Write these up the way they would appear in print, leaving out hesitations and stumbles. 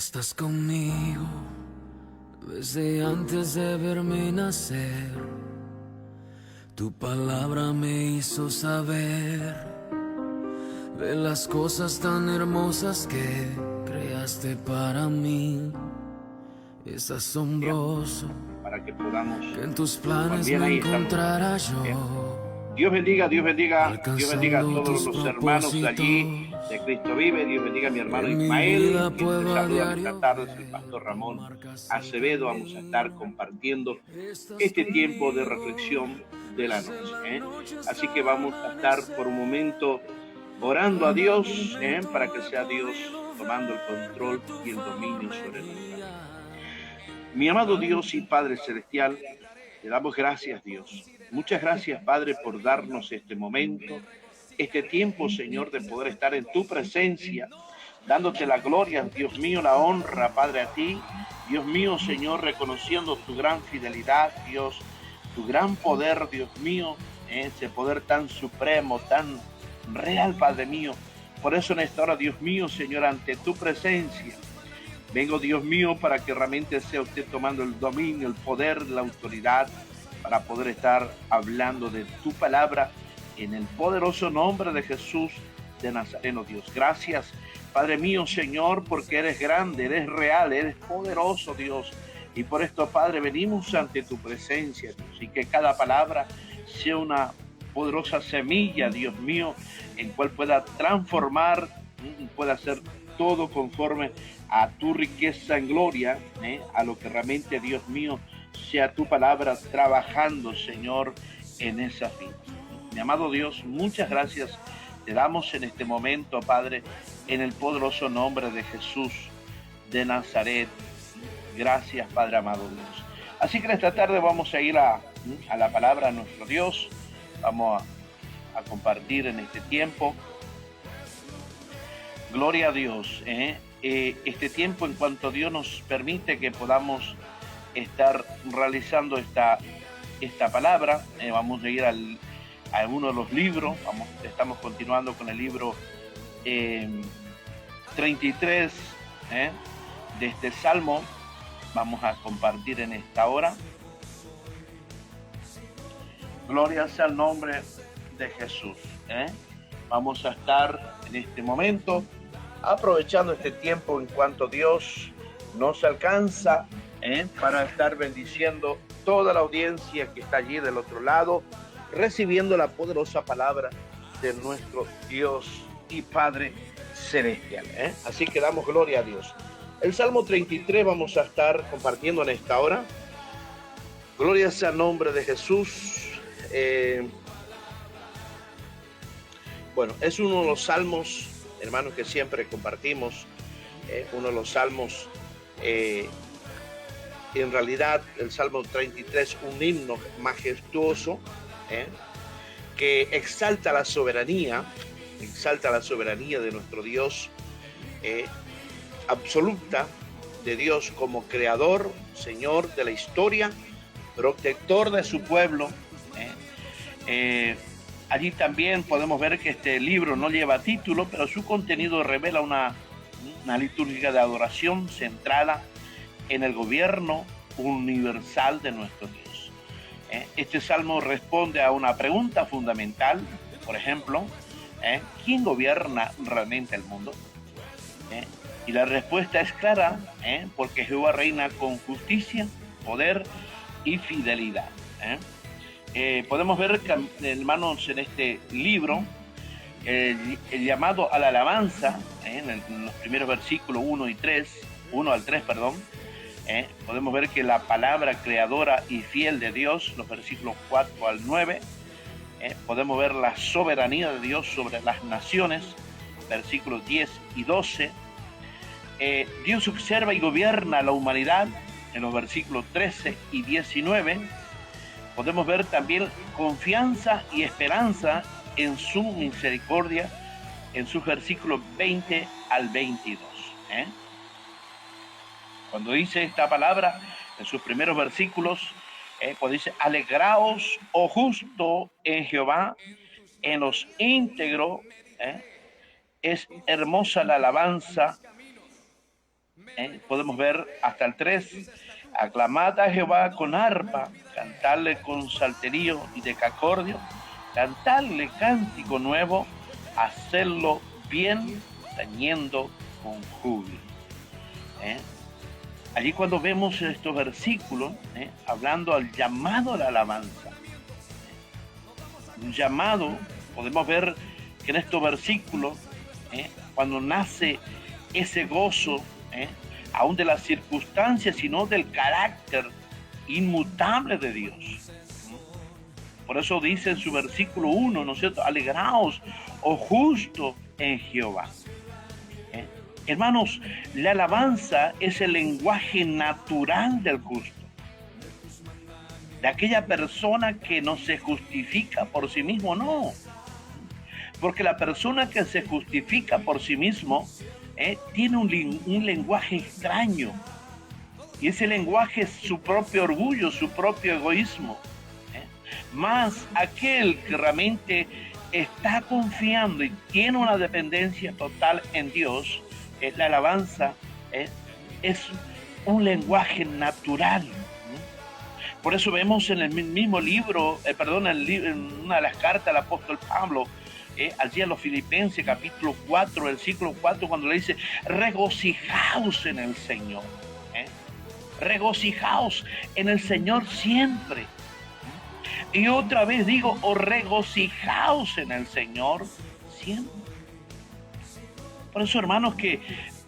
Estás conmigo desde antes de verme nacer. Tu palabra me hizo saber de las cosas tan hermosas que creaste para mí. Es asombroso para que podamos que en tus planes también me ahí estamos. encontrara Bien. yo. Dios bendiga, Dios bendiga, Dios bendiga a Alcanzando todos tus los hermanos allí propósitos. de Cristo Vive. Dios bendiga a mi hermano En mi Ismael, vida quien te puedo a saluda en esta diario tarde. Soy el ver pastor cómo Ramón marcas el Acevedo. Vamos a estar camino. compartiendo Estás este tiempo de conmigo reflexión de la desde noche. la noche hasta Así que el vamos a estar por un amanecer. momento orando a En algún Dios para que punto he sea Dios podido tomando el ver que control tu y el favor dominio me sobre nuestra vida. guía. Mi amado Dios y Padre Celestial, te damos gracias, Dios. Muchas gracias, Padre, por darnos este momento, este tiempo, Señor, de poder estar en tu presencia, dándote la gloria, Dios mío, la honra, Padre, a ti. Dios mío, Señor, reconociendo tu gran fidelidad, Dios, tu gran poder, Dios mío, ese poder tan supremo, tan real, Padre mío. Por eso en esta hora, Dios mío, Señor, ante tu presencia, vengo, Dios mío, para que realmente sea usted tomando el dominio, el poder, la autoridad, para poder estar hablando de tu palabra en el poderoso nombre de Jesús de Nazareno, Dios. Gracias, Padre mío, Señor, porque eres grande, eres real, eres poderoso, Dios. Y por esto, Padre, venimos ante tu presencia, Dios, y que cada palabra sea una poderosa semilla, Dios mío, en cual pueda transformar, pueda ser todo conforme a tu riqueza en gloria, a lo que realmente, Dios mío, sea tu palabra trabajando, Señor, en esa vida. Mi amado Dios, muchas gracias te damos en este momento, Padre, en el poderoso nombre de Jesús de Nazaret. Gracias, Padre amado Dios. Así que en esta tarde vamos a ir a la palabra de nuestro Dios. Vamos a compartir en este tiempo. Gloria a Dios. Este tiempo, en cuanto Dios nos permite que podamos estar realizando esta palabra, vamos a ir a uno de los libros. Estamos continuando con el libro 33 de este Salmo. Vamos a compartir en esta hora. Gloria sea el nombre de Jesús. Vamos a estar en este momento aprovechando este tiempo en cuanto Dios nos alcanza para estar bendiciendo toda la audiencia que está allí del otro lado, recibiendo la poderosa palabra de nuestro Dios y Padre Celestial. Así que damos gloria a Dios. El Salmo 33 vamos a estar compartiendo en esta hora. Gloria sea el nombre de Jesús. Bueno, es uno de los salmos, hermanos, que siempre compartimos. Uno de los salmos, en realidad, el Salmo 33, un himno majestuoso, que exalta la soberanía de nuestro Dios, absoluta, de Dios como creador, Señor de la historia, protector de su pueblo. Allí también podemos ver que este libro no lleva título, pero su contenido revela una liturgia de adoración centrada en el gobierno universal de nuestro Dios. Este salmo responde a una pregunta fundamental, por ejemplo, ¿quién gobierna realmente el mundo? Y la respuesta es clara, porque Jehová reina con justicia, poder y fidelidad. Podemos ver, hermanos, en este libro el llamado a la alabanza, en los primeros versículos 1 al 3, podemos ver que la palabra creadora y fiel de Dios, los versículos 4 al 9, podemos ver la soberanía de Dios sobre las naciones, versículos 10 y 12. Dios observa y gobierna la humanidad, en los versículos 13 y 19. Podemos ver también confianza y esperanza en su misericordia, en sus versículos 20 al 22. Cuando dice esta palabra, en sus primeros versículos, cuando dice, alegraos, oh justo, en Jehová, en los íntegros, es hermosa la alabanza podemos ver hasta el 3. Aclamad a Jehová con arpa, cantarle con salterio y decacordio, cantarle cántico nuevo, hacerlo bien, tañendo con júbilo. Allí cuando vemos estos versículos, hablando al llamado a la alabanza, un llamado, podemos ver que en estos versículos, cuando nace ese gozo, aún de las circunstancias, sino del carácter inmutable de Dios. Por eso dice en su versículo 1, ¿no es cierto? Alegraos, oh justo, en Jehová. Hermanos, la alabanza es el lenguaje natural del justo, de aquella persona que no se justifica por sí mismo, no. Porque la persona que se justifica por sí mismo tiene un lenguaje extraño. Y ese lenguaje es su propio orgullo, su propio egoísmo. Más aquel que realmente está confiando y tiene una dependencia total en Dios, la alabanza es un lenguaje natural. Por eso vemos en el mismo libro, en una de las cartas del apóstol Pablo, allí a los Filipenses, capítulo 4, versículo 4, cuando le dice, regocijaos en el Señor. Regocijaos en el Señor siempre. Y otra vez digo, regocijaos en el Señor siempre. Por eso, hermanos, que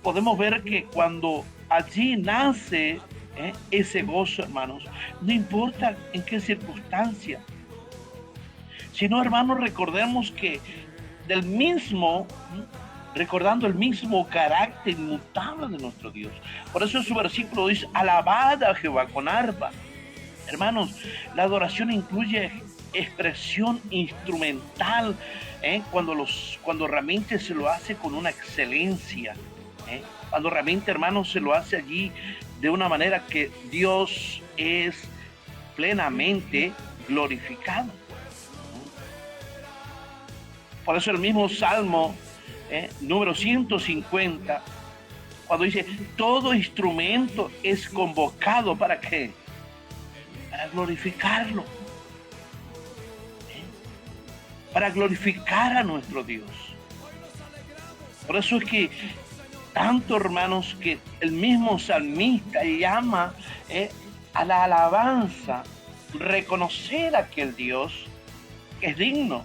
podemos ver que cuando allí nace ese gozo, hermanos, no importa en qué circunstancia, sino, hermanos, recordemos que recordando el mismo carácter inmutable de nuestro Dios. Por eso en su versículo dice, alabad a Jehová con arpa. Hermanos, la adoración incluye expresión instrumental, cuando realmente se lo hace con una excelencia, cuando realmente, hermanos, se lo hace allí de una manera que Dios es plenamente glorificado. Por eso el mismo Salmo número 150, cuando dice, todo instrumento es convocado, ¿para qué? Para glorificarlo, para glorificar a nuestro Dios. Por eso es que tanto, hermanos, que el mismo salmista llama a la alabanza, reconocer a aquel Dios que es digno,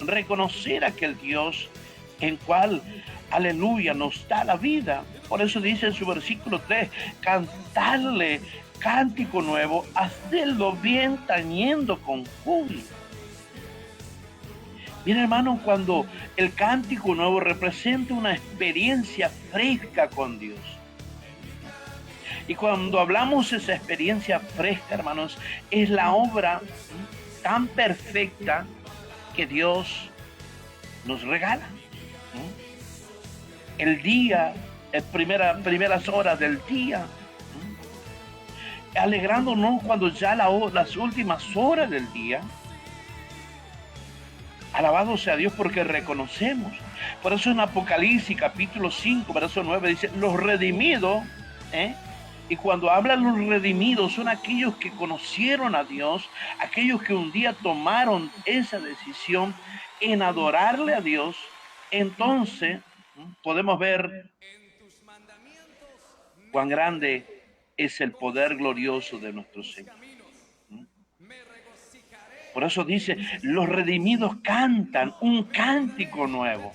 reconocer a aquel Dios en cual, aleluya, nos da la vida. Por eso dice en su versículo 3, cantarle cántico nuevo, hacerlo bien, tañendo con júbilo. Bien, hermano, cuando el cántico nuevo representa una experiencia fresca con Dios. Y cuando hablamos de esa experiencia fresca, hermanos, es la obra tan perfecta que Dios nos regala. El día, primeras horas del día, alegrándonos cuando ya las últimas horas del día. Alabado sea Dios porque reconocemos. Por eso en Apocalipsis capítulo 5, verso 9 dice, los redimidos, y cuando hablan los redimidos son aquellos que conocieron a Dios, aquellos que un día tomaron esa decisión en adorarle a Dios. Entonces podemos ver cuán grande es el poder glorioso de nuestro Señor. Por eso dice, los redimidos cantan un cántico nuevo.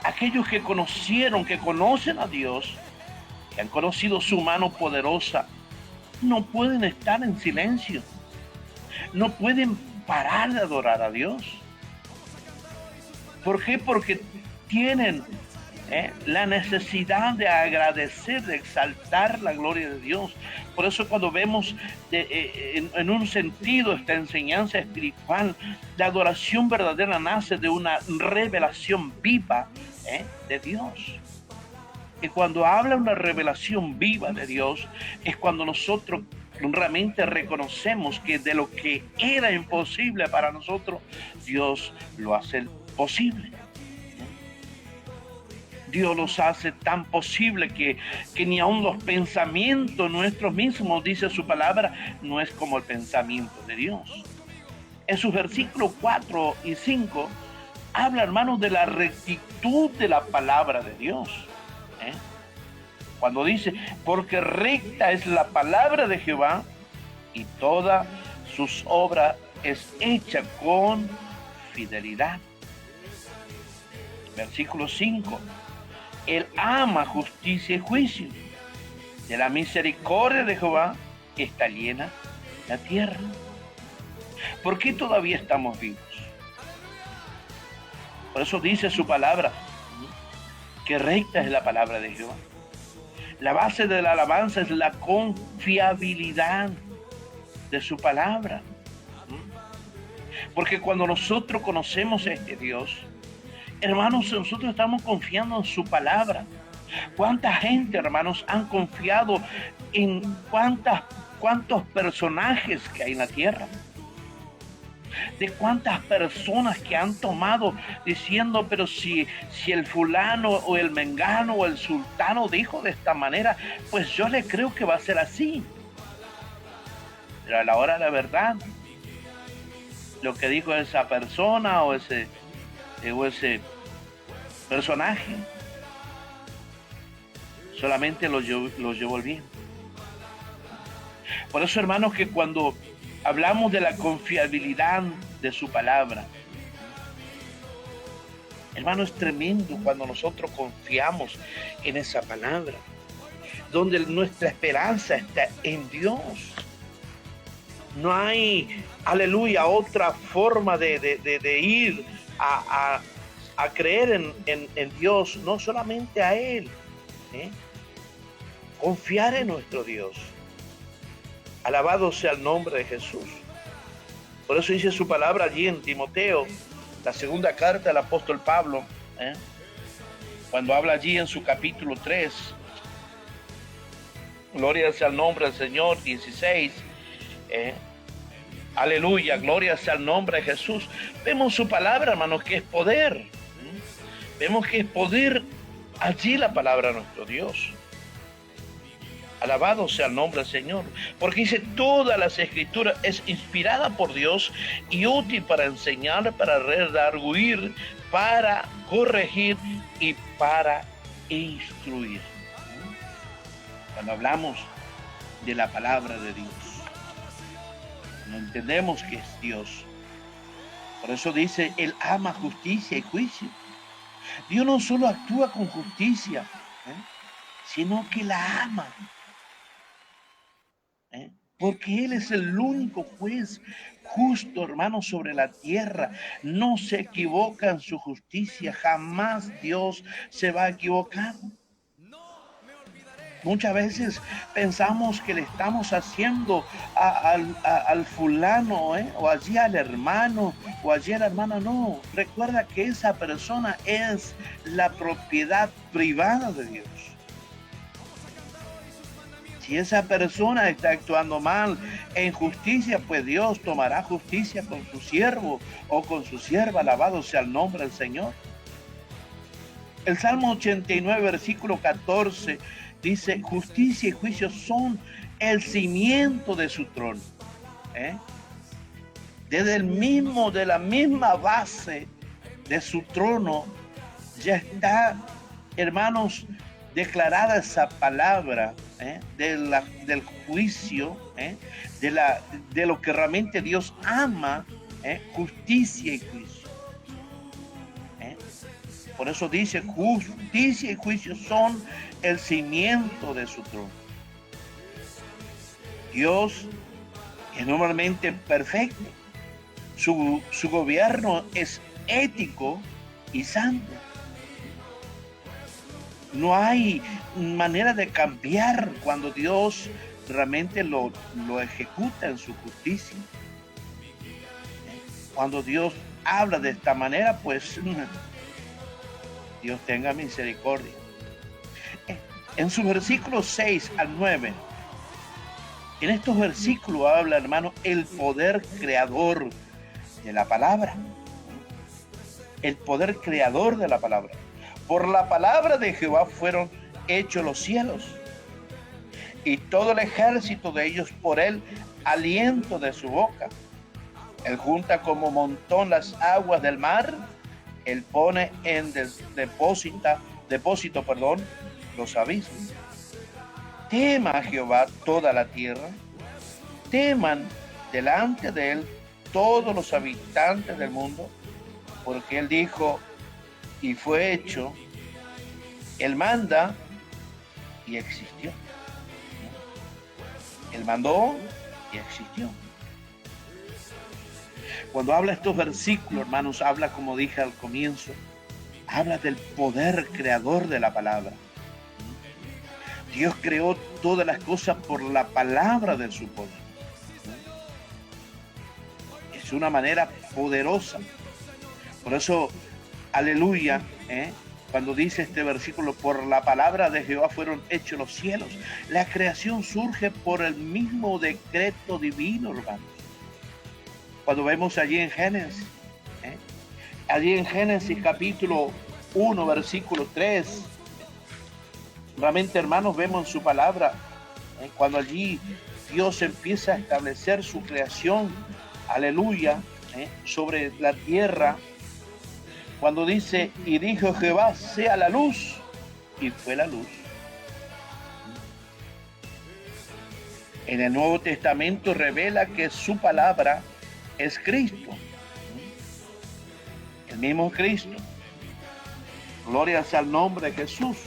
Aquellos que conocen a Dios, que han conocido su mano poderosa, no pueden estar en silencio. No pueden parar de adorar a Dios. ¿Por qué? Porque tienen la necesidad de agradecer, de exaltar la gloria de Dios. Por eso cuando vemos en un sentido esta enseñanza espiritual, la adoración verdadera nace de una revelación viva de Dios. Y cuando habla una revelación viva de Dios, es cuando nosotros realmente reconocemos que de lo que era imposible para nosotros, Dios lo hace posible. Dios los hace tan posible que ni aun los pensamientos nuestros mismos, dice su palabra, no es como el pensamiento de Dios. En sus versículos 4 y 5 habla, hermanos, de la rectitud de la palabra de Dios. Cuando dice, porque recta es la palabra de Jehová y toda sus obras es hecha con fidelidad. Versículo 5. Él ama justicia y juicio. De la misericordia de Jehová está llena la tierra. ¿Por qué todavía estamos vivos? Por eso dice su palabra, que recta es la palabra de Jehová. La base de la alabanza es la confiabilidad de su palabra. Porque cuando nosotros conocemos a este Dios, hermanos, nosotros estamos confiando en su palabra. ¿Cuánta gente, hermanos, han confiado en cuántos personajes que hay en la tierra? De cuántas personas que han tomado diciendo, pero si el fulano o el mengano o el sultano dijo de esta manera, pues yo le creo que va a ser así. Pero a la hora de la verdad, lo que dijo esa persona o ese personaje solamente lo llevó el bien. Por eso, hermanos, que cuando hablamos de la confiabilidad de su palabra, hermano, es tremendo cuando nosotros confiamos en esa palabra, donde nuestra esperanza está en Dios. No hay, aleluya, otra forma de ir a creer en Dios, no solamente a Él. Confiar en nuestro Dios. Alabado sea el nombre de Jesús. Por eso dice su palabra allí en Timoteo, la segunda carta del apóstol Pablo, cuando habla allí en su capítulo 3, gloria sea el nombre del Señor, 16, aleluya, gloria sea el nombre de Jesús. Vemos su palabra, hermanos, que es poder. Vemos que es poder allí la palabra de nuestro Dios. Alabado sea el nombre del Señor, porque dice, todas las escrituras es inspirada por Dios y útil para enseñar, para redarguir, para corregir y para instruir. Cuando hablamos de la palabra de Dios, no entendemos que es Dios. Por eso dice, Él ama justicia y juicio. Dios no solo actúa con justicia, sino que la ama. Porque Él es el único juez justo, hermano, sobre la tierra. No se equivoca en su justicia. Jamás Dios se va a equivocar. Muchas veces pensamos que le estamos haciendo al fulano, o allí al hermano, o allí a la hermana. No, recuerda que esa persona es la propiedad privada de Dios. Si esa persona está actuando mal en justicia, pues Dios tomará justicia con su siervo o con su sierva. Alabado sea el nombre del Señor. El Salmo 89, versículo 14, dice, justicia y juicio son el cimiento de su trono. De la misma base de su trono, ya está, hermanos, declarada esa palabra del juicio, de lo que realmente Dios ama, justicia y juicio. Por eso dice, justicia y juicio son el cimiento de su trono. Dios es normalmente perfecto. Su gobierno es ético y santo. No hay manera de cambiar cuando Dios realmente lo ejecuta en su justicia. Cuando Dios habla de esta manera, pues Dios tenga misericordia. En sus versículos 6 al 9, en estos versículos habla, hermano, el poder creador de la palabra. El poder creador de la palabra. Por la palabra de Jehová fueron hechos los cielos, y todo el ejército de ellos por el aliento de su boca. Él junta como montón las aguas del mar, él pone en depósito, los abismos. Tema a Jehová toda la tierra, teman delante de él todos los habitantes del mundo, porque él dijo y fue hecho, él manda y existió. Él mandó y existió. Cuando habla estos versículos, hermanos, habla, como dije al comienzo, habla del poder creador de la palabra. Dios creó todas las cosas por la palabra de su poder. Es una manera poderosa. Por eso, aleluya, cuando dice este versículo, por la palabra de Jehová fueron hechos los cielos. La creación surge por el mismo decreto divino, hermanos. Cuando vemos allí en Génesis, capítulo 1, versículo 3, realmente, hermanos, vemos en su palabra, cuando allí Dios empieza a establecer su creación, aleluya, sobre la tierra, cuando dice, y dijo Jehová, sea la luz, y fue la luz. En el Nuevo Testamento revela que su palabra es Cristo, el mismo Cristo. Gloria sea al nombre de Jesús.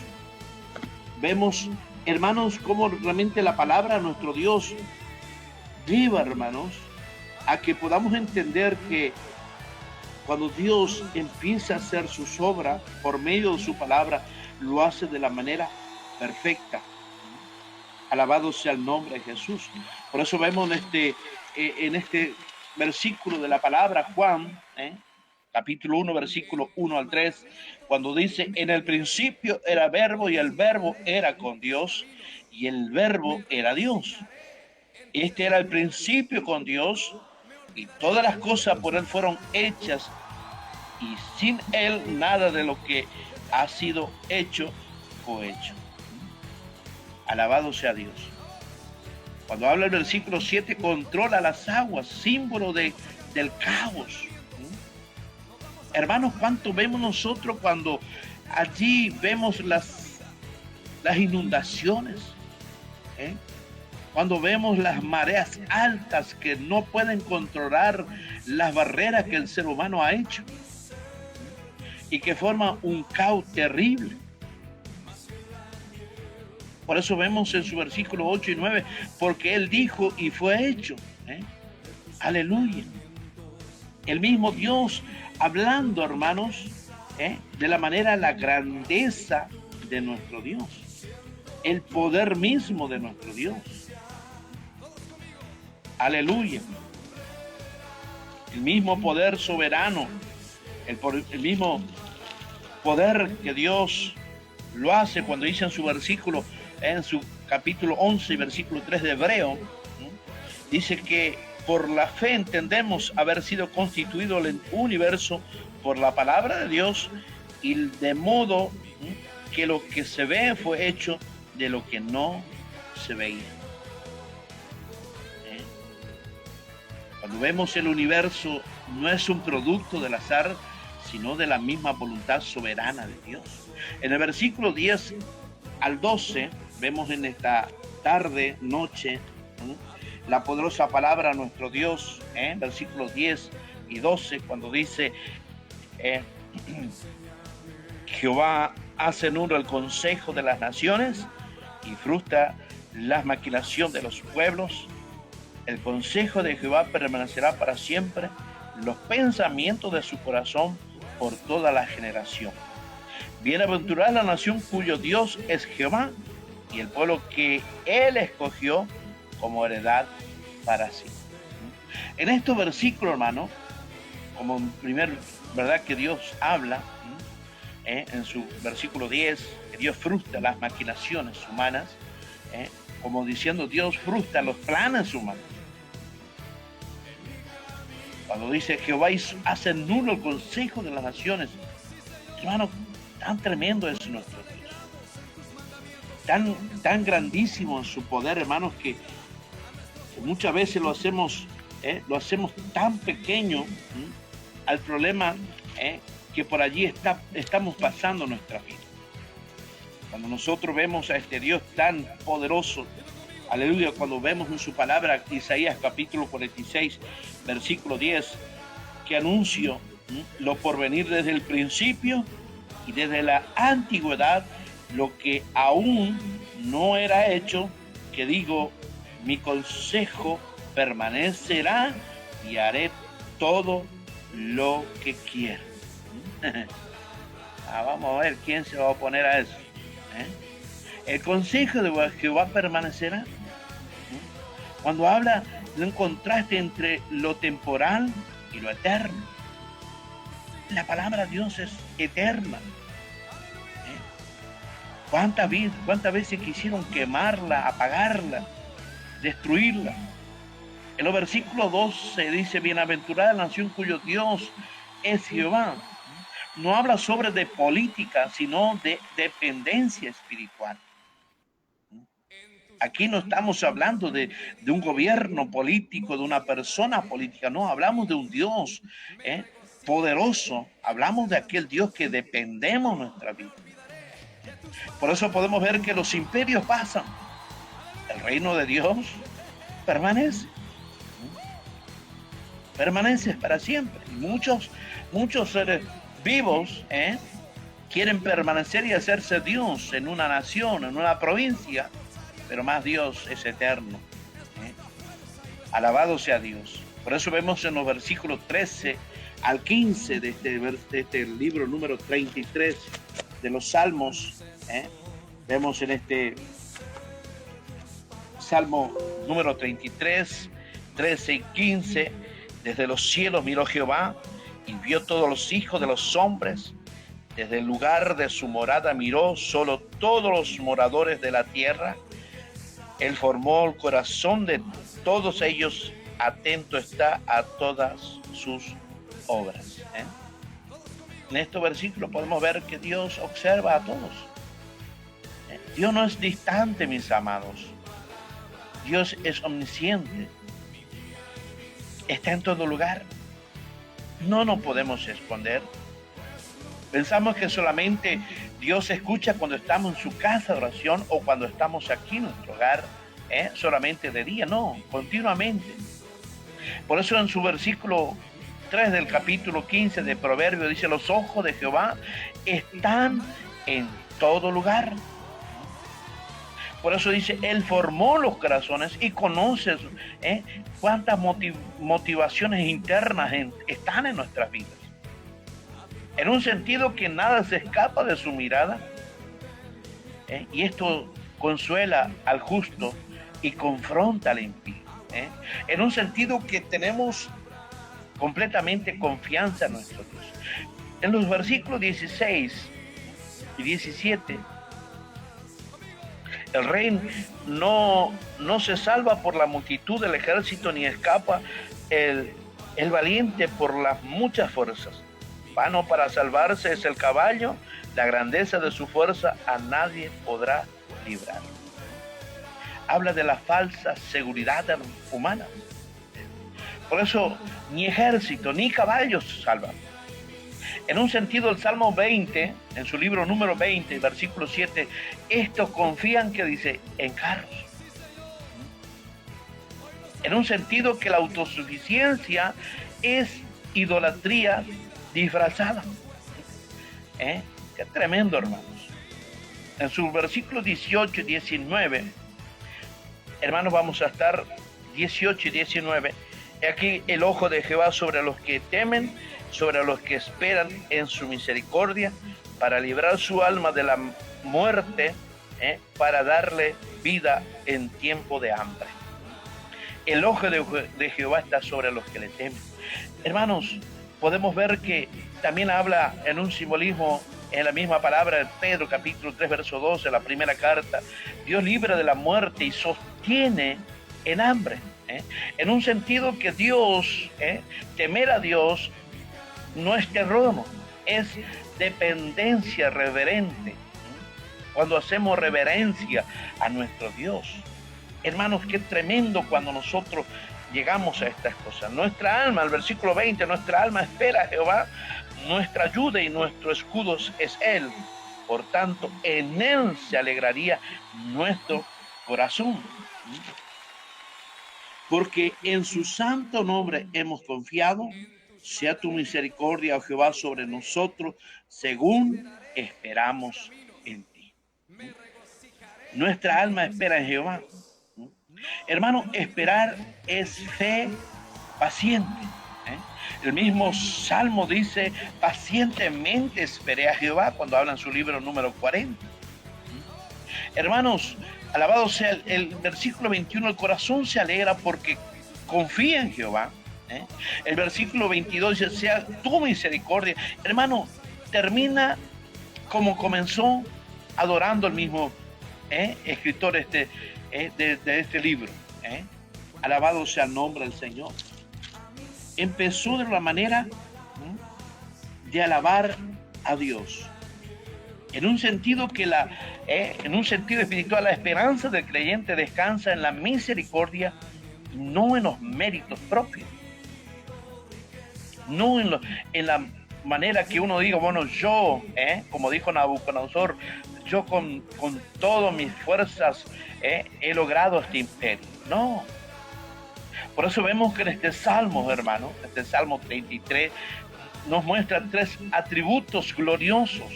Vemos, hermanos, cómo realmente la palabra de nuestro Dios viva, hermanos, a que podamos entender que cuando Dios empieza a hacer sus obras por medio de su palabra, lo hace de la manera perfecta. Alabado sea el nombre de Jesús. Por eso vemos en este versículo de la palabra, Juan, capítulo 1, versículo 1 al 3, cuando dice, en el principio era verbo y el verbo era con Dios y el verbo era Dios. Este era el principio con Dios y todas las cosas por él fueron hechas y sin él nada de lo que ha sido hecho fue hecho. Alabado sea Dios. Cuando habla el versículo 7, controla las aguas, símbolo del caos. Hermanos, ¿cuánto vemos nosotros cuando allí vemos las inundaciones? Cuando vemos las mareas altas que no pueden controlar las barreras que el ser humano ha hecho y que forman un caos terrible. Por eso vemos en su versículo 8 y 9, porque él dijo y fue hecho. Aleluya. El mismo Dios hablando, hermanos, de la manera, la grandeza de nuestro Dios. El poder mismo de nuestro Dios. Aleluya. El mismo poder soberano, el mismo poder que Dios lo hace cuando dice en su versículo, en su capítulo 11, versículo 3 de Hebreo, dice que por la fe entendemos haber sido constituido el universo por la palabra de Dios y de modo que lo que se ve fue hecho de lo que no se veía. Cuando vemos el universo, no es un producto del azar, sino de la misma voluntad soberana de Dios. En el versículo 10 al 12, vemos en esta tarde, noche, la poderosa palabra de nuestro Dios, versículos 10 y 12, cuando dice, Jehová hace nulo el consejo de las naciones y frustra la maquinación de los pueblos. El consejo de Jehová permanecerá para siempre, los pensamientos de su corazón por toda la generación. Bienaventurada la nación cuyo Dios es Jehová y el pueblo que él escogió como heredad para sí. En estos versículos, hermano, como primer verdad que Dios habla, en su versículo 10, que Dios frustra las maquinaciones humanas, como diciendo Dios frustra los planes humanos. Cuando dice Jehová hace nulo el consejo de las naciones, hermano, Tan tremendo es nuestro Dios. Tan grandísimo en su poder, hermanos, que muchas veces lo hacemos tan pequeño al problema que por allí estamos pasando nuestra vida. Cuando nosotros vemos a este Dios tan poderoso, aleluya, cuando vemos en su palabra, Isaías capítulo 46, versículo 10, que anuncio lo por venir desde el principio y desde la antigüedad, lo que aún no era hecho, que digo, mi consejo permanecerá y haré todo lo que quiero. Vamos a ver quién se va a oponer a eso. El consejo de Jehová permanecerá. Cuando habla de un contraste entre lo temporal y lo eterno, la palabra de Dios es eterna. ¿Cuántas veces quisieron quemarla, apagarla, destruirla? En los versículos 12 dice, bienaventurada la nación cuyo Dios es Jehová. No habla sobre de política, sino de dependencia espiritual. Aquí no estamos hablando de un gobierno político, de una persona política, no, hablamos de un Dios poderoso, hablamos de aquel Dios que dependemos de nuestra vida. Por eso podemos ver que los imperios pasan, el reino de Dios permanece para siempre. Y muchos seres vivos quieren permanecer y hacerse Dios en una nación, en una provincia, pero más Dios es eterno. Alabado sea Dios. Por eso vemos en los versículos 13 al 15 de este libro número 33 de los Salmos, vemos en este Salmo número 33, 13 y 15, desde los cielos miró Jehová y vio todos los hijos de los hombres. Desde el lugar de su morada miró solo todos los moradores de la tierra. Él formó el corazón de todos ellos, atento está a todas sus obras. En estos versículos podemos ver que Dios observa a todos. Dios no es distante, mis amados. Dios es omnisciente. Está en todo lugar. No nos podemos esconder. Pensamos que solamente Dios escucha cuando estamos en su casa de oración o cuando estamos aquí en nuestro hogar, solamente de día. No, continuamente. Por eso en su versículo 3 del capítulo 15 de Proverbios dice, los ojos de Jehová están en todo lugar. Por eso dice, Él formó los corazones y conoce cuántas motivaciones internas están en nuestras vidas. En un sentido que nada se escapa de su mirada. Y esto consuela al justo y confronta al impío. En un sentido que tenemos completamente confianza en nuestro Dios. En los versículos 16 y 17, el rey no se salva por la multitud del ejército, ni escapa el valiente por las muchas fuerzas. Vano para salvarse es el caballo, la grandeza de su fuerza a nadie podrá librar. Habla de la falsa seguridad humana. Por eso ni ejército ni caballos salvan. En un sentido, el Salmo 20, en su libro número 20, versículo 7, estos confían, que dice, en carros. En un sentido que la autosuficiencia es idolatría disfrazada. Qué tremendo, hermanos. En sus versículos 18 y 19, hermanos, vamos a estar 18 y 19. Aquí el ojo de Jehová sobre los que temen, sobre los que esperan en su misericordia, para librar su alma de la muerte, para darle vida en tiempo de hambre. El ojo de Jehová está sobre los que le temen. Hermanos, podemos ver que también habla en un simbolismo, en la misma palabra de Pedro, capítulo 3, verso 12, la primera carta. Dios libra de la muerte y sostiene en hambre. En un sentido que Dios, temer a Dios, no es terror, es dependencia reverente, cuando hacemos reverencia a nuestro Dios. Hermanos, qué tremendo cuando nosotros llegamos a estas cosas. Nuestra alma, el versículo 20, nuestra alma espera a Jehová, nuestra ayuda y nuestro escudo es Él. Por tanto, en Él se alegraría nuestro corazón. Porque en su santo nombre hemos confiado. Sea tu misericordia, oh Jehová, sobre nosotros, según esperamos en ti. Nuestra alma espera en Jehová. Hermano, esperar es fe paciente. El mismo Salmo dice, pacientemente esperé a Jehová, cuando habla en su libro número 40. Hermanos, alabado sea el versículo 21, el corazón se alegra porque confía en Jehová. El versículo 22 dice, sea tu misericordia. Hermano, termina como comenzó, adorando al mismo escritor de este libro. Alabado sea el nombre del Señor. Empezó de la manera de alabar a Dios. En un sentido en un sentido espiritual, la esperanza del creyente descansa en la misericordia, no en los méritos propios. No en la manera que uno diga, bueno, yo, como dijo Nabucodonosor, yo con todas mis fuerzas he logrado este imperio. No. Por eso vemos que en este Salmo, hermano, este Salmo 33, nos muestra 3 atributos gloriosos.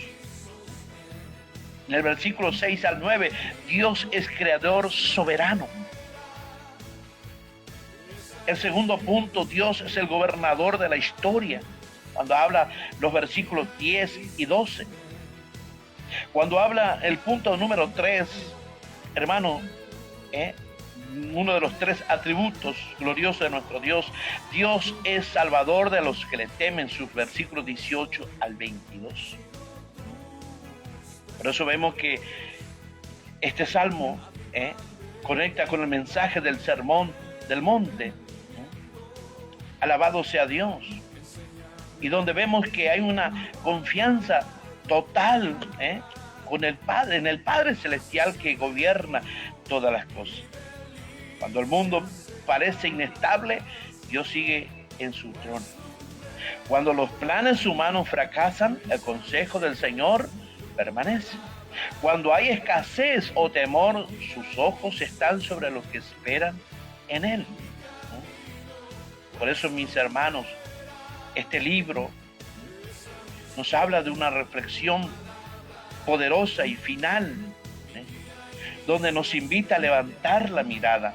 En el versículo 6 al 9, Dios es creador soberano. El segundo punto, Dios es el gobernador de la historia. Cuando habla los versículos 10 y 12. Cuando habla el punto número 3, hermano, uno de los 3 atributos gloriosos de nuestro Dios, Dios es salvador de los que le temen, sus versículos 18 al 22. Por eso vemos que este salmo conecta con el mensaje del sermón del monte. Alabado sea Dios. Y donde vemos que hay una confianza total con el Padre, en el Padre Celestial que gobierna todas las cosas. Cuando el mundo parece inestable, Dios sigue en su trono. Cuando los planes humanos fracasan, el consejo del Señor permanece. Cuando hay escasez o temor, sus ojos están sobre los que esperan en Él. Por eso, mis hermanos, este libro nos habla de una reflexión poderosa y final, donde nos invita a levantar la mirada.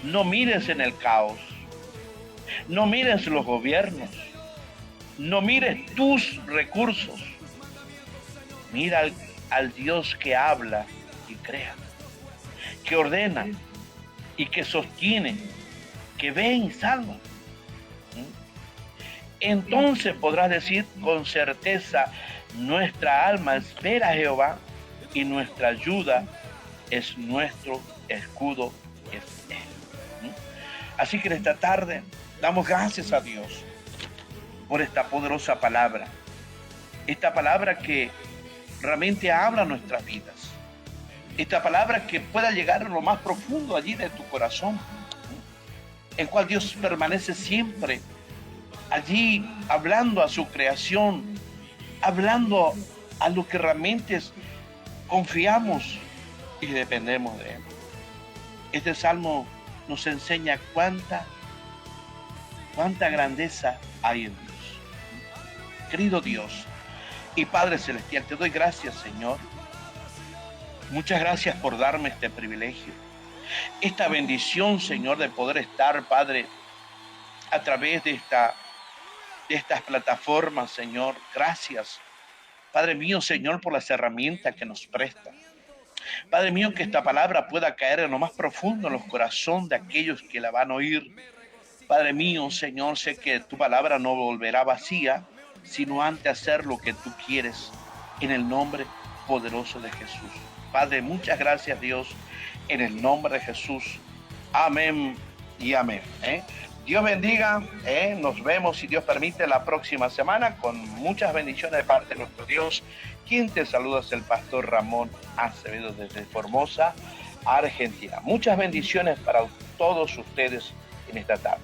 No mires en el caos, no mires los gobiernos, no mires tus recursos. Mira al Dios que habla y crea, que ordena y que sostiene, que ve y salva. Entonces podrás decir con certeza, nuestra alma espera a Jehová y nuestra ayuda es nuestro escudo, es Él. Así que en esta tarde damos gracias a Dios por esta poderosa palabra. Esta palabra que realmente habla nuestras vidas. Esta palabra que pueda llegar a lo más profundo allí de tu corazón, el cual Dios permanece siempre allí hablando a su creación, hablando a lo que realmente confiamos y dependemos de Él. Este salmo nos enseña cuánta grandeza hay en Dios. Querido Dios y Padre Celestial, te doy gracias, Señor. Muchas gracias por darme este privilegio, esta bendición, Señor, de poder estar, Padre, a través de estas plataformas, Señor. Gracias, Padre mío, Señor, por las herramientas que nos presta. Padre mío, que esta palabra pueda caer en lo más profundo en los corazones de aquellos que la van a oír. Padre mío, Señor, sé que tu palabra no volverá vacía, sino antes hacer lo que tú quieres, en el nombre poderoso de Jesús. Padre, muchas gracias, Dios, en el nombre de Jesús. Amén y amén. Dios bendiga, nos vemos, si Dios permite, la próxima semana con muchas bendiciones de parte de nuestro Dios. Quien te saluda es el pastor Ramón Acevedo desde Formosa, Argentina. Muchas bendiciones para todos ustedes en esta tarde.